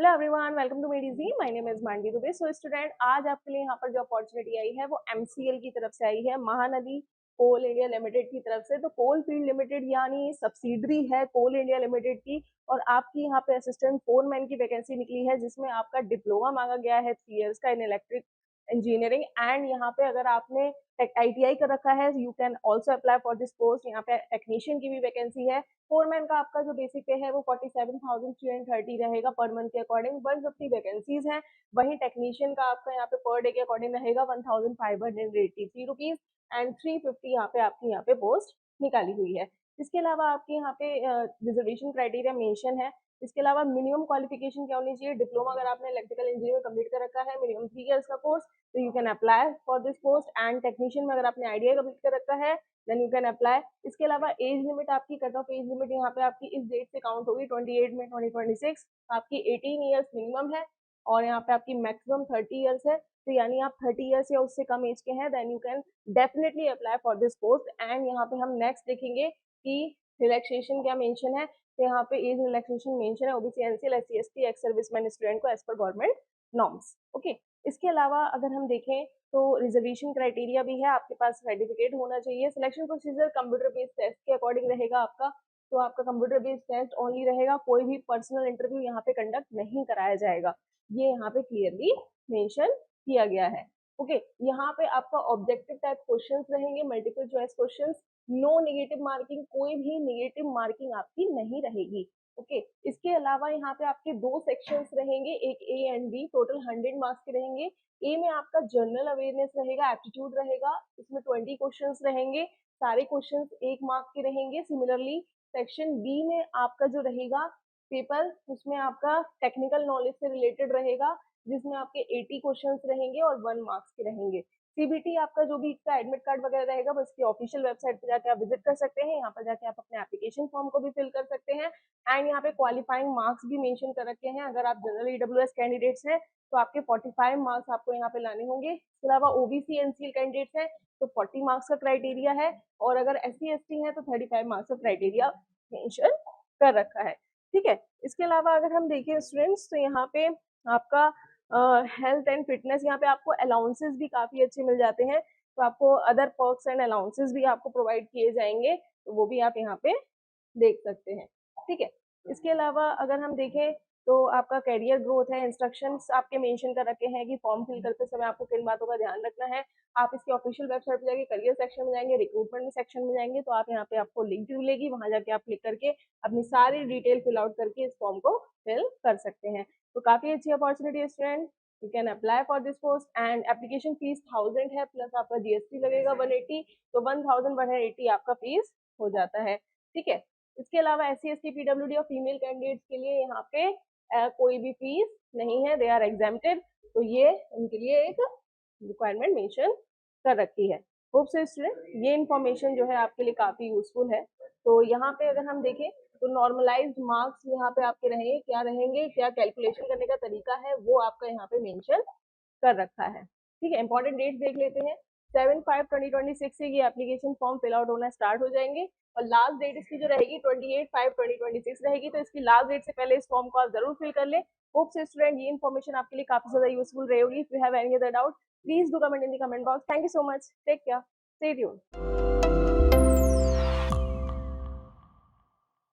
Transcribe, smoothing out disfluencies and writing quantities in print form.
Hello everyone, welcome to Medigee. My name is Mandi Dubey. So student, आज आपके लिए यहाँ पर जो अपॉर्चुनिटी आई है वो एमसीएल की तरफ से आई है, महानदी कोल इंडिया लिमिटेड की तरफ से। तो कोल फील्ड लिमिटेड यानी सब्सिडरी है कोल इंडिया लिमिटेड की, और आपकी यहाँ पे असिस्टेंट फोरमैन की वैकेंसी निकली है, जिसमें आपका डिप्लोमा मांगा गया है 3 इयर्स का इन इलेक्ट्रिक इंजीनियरिंग। एंड यहाँ पे अगर आपने आईटीआई कर रखा है, you can also apply for this post. यहाँ पे टेक्नीशियन की भी वैकेंसी है। फोरमैन का आपका जो बेसिक पे है वो 47,330 रहेगा पर मंथ के अकॉर्डिंग। 150 वैकेंसीज हैं। वहीं टेक्नीशियन का आपका यहाँ पे पर डे के अकॉर्डिंग रहेगा 1,583 रुपीज एंड 350 यहाँ पे आपकी यहाँ पे पोस्ट निकाली हुई है। इसके अलावा आपके यहाँ पे रिजर्वेशन क्राइटेरिया मेंशन है। इसके अलावा मिनिमम क्वालिफिकेशन क्या होनी चाहिए? डिप्लोमा अगर आपने इलेक्ट्रिकल इंजीनियरिंग कंप्लीट कर रखा है, मिनिमम 3 इयर्स का कोर्स, तो you can apply for this post. And technician में अगर आपने आईटीआई कंप्लीट कर रखा है, देन यू कैन अप्लाई। इसके अलावा एज लिमिट, आपकी कट ऑफ एज लिमिट यहाँ पे आपकी इस डेट से काउंट होगी 28 में 2026। आपकी 18 ईयर्स मिनिमम है और यहाँ पे आपकी मैक्सिमम 30 ईयर्स है। तो यानी आप 30 ईयर्स या उससे कम एज के हैं, then you can definitely apply for this post. And यहाँ पे हम नेक्स्ट देखेंगे कि रिलैक्सेशन क्या मेंशन है। तो यहाँ पे एज रिलैक्सेशन मेंशन है OBC, NCL, SC, ST, ex serviceman student को एज पर गवर्नमेंट नॉर्म्स। ओके, इसके अलावा अगर हम देखें तो रिजर्वेशन क्राइटेरिया भी है, आपके पास सर्टिफिकेट होना चाहिए। Selection procedure computer based test के अकॉर्डिंग रहेगा आपका। तो आपका कंप्यूटर बेस्ड टेस्ट ओनली रहेगा, कोई भी पर्सनल इंटरव्यू यहाँ पे कंडक्ट नहीं कराया जाएगा, ये यहाँ पे क्लियरली मेंशन किया गया है। ओके, यहाँ पे आपका ऑब्जेक्टिव टाइप क्वेश्चंस रहेंगे, multiple choice questions, no negative marking, कोई भी नेगेटिव मार्किंग आपकी नहीं रहेगी। ओके, इसके अलावा यहाँ पे आपके 2 सेक्शंस रहेंगे, एक A and B, total 100 marks के रहेंगे। ए में आपका जनरल अवेयरनेस रहेगा, एप्टीट्यूड रहेगा, इसमें 20 क्वेश्चंस रहेंगे, सारे क्वेश्चंस 1 मार्क के रहेंगे। सिमिलरली सेक्शन बी में आपका जो रहेगा पेपर, उसमें आपका टेक्निकल नॉलेज से रिलेटेड रहेगा, जिसमें आपके 80 क्वेश्चंस रहेंगे और 1 मार्क्स के रहेंगे। सीबीटी आपका जो भी इसका एडमिट कार्ड वगैरह रहेगा वो इसकी ऑफिशियल वेबसाइट पर जाके आप विजिट कर सकते हैं। यहाँ पर जाके आप अपने एप्लीकेशन फॉर्म को भी फिल कर सकते हैं। एंड यहाँ पे क्वालिफाइंग मार्क्स भी मेंशन कर रखे हैं। अगर आप जनरल ईडब्ल्यूएस कैंडिडेट्स हैं तो आपके 45 मार्क्स आपको यहाँ पे लाने होंगे। इसके अलावा ओबीसी एनसीएल कैंडिडेट्स हैं तो 40 मार्क्स का क्राइटेरिया है, और अगर एससी एसटी है तो 35 मार्क्स का क्राइटेरिया मेंशन कर रखा है। ठीक है, इसके अलावा अगर हम देखें स्टूडेंट्स, तो यहाँ पे आपका हेल्थ एंड फिटनेस, यहाँ पे आपको अलाउंसेस भी काफी अच्छे मिल जाते हैं। तो आपको अदर पर्क्स एंड अलाउंसेस भी आपको प्रोवाइड किए जाएंगे, तो वो भी आप यहाँ पे देख सकते हैं। ठीक है, इसके अलावा अगर हम देखें तो आपका करियर ग्रोथ है, इंस्ट्रक्शंस आपके मेंशन कर रखे हैं कि फॉर्म फिल करते समय आपको किन बातों का ध्यान रखना है। आप इसकी ऑफिशियल वेबसाइट पर जाएंगे, करियर सेक्शन में जाएंगे, रिक्रूटमेंट सेक्शन में जाएंगे, तो आप यहाँ पे आपको लिंक मिलेगी, वहां जाके आप क्लिक करके अपनी सारी डिटेल फिल आउट करके इस फॉर्म को फिल कर सकते हैं। तो काफी अच्छी अपॉर्चुनिटी है student, you can apply for this post. And application fees 1000 है, प्लस आपका जीएसटी लगेगा 180, तो 1180 आपका फीस हो जाता है। ठीक है, इसके अलावा एससी एसटी पीडब्ल्यूडी और फीमेल कैंडिडेट्स के लिए यहाँ पे कोई भी फीस नहीं है, दे आर एग्जेम्प्टेड। तो ये उनके लिए एक रिक्वायरमेंट मेंशन कर रखी है। होप सो स्टूडेंट ये इन्फॉर्मेशन जो है आपके लिए काफी यूजफुल है। तो यहाँ पे अगर हम देखें तो नॉर्मलाइज्ड मार्क्स यहाँ पे आपके रहेंगे, क्या रहेंगे, क्या कैलकुलेशन करने का तरीका है, वो आपका यहाँ पे मेंशन कर रखा है। ठीक है, इंपॉर्टेंट डेट्स देख लेते हैं। 7/5/2026 से ये एप्लीकेशन फॉर्म फिल आउट होना स्टार्ट हो जाएंगे, और लास्ट डेट इसकी जो रहेगी 28/5/2026 रहेगी। तो इसकी लास्ट डेट से पहले इस फॉर्म को आप जरूर फिल कर ले। होप से स्टूडेंट ये इन्फॉर्मेशन आपके लिए काफी ज्यादा यूजफुल रहेगी। If you have any other doubt, please do comment in the comment box. Thank you so much, take care, stay tuned.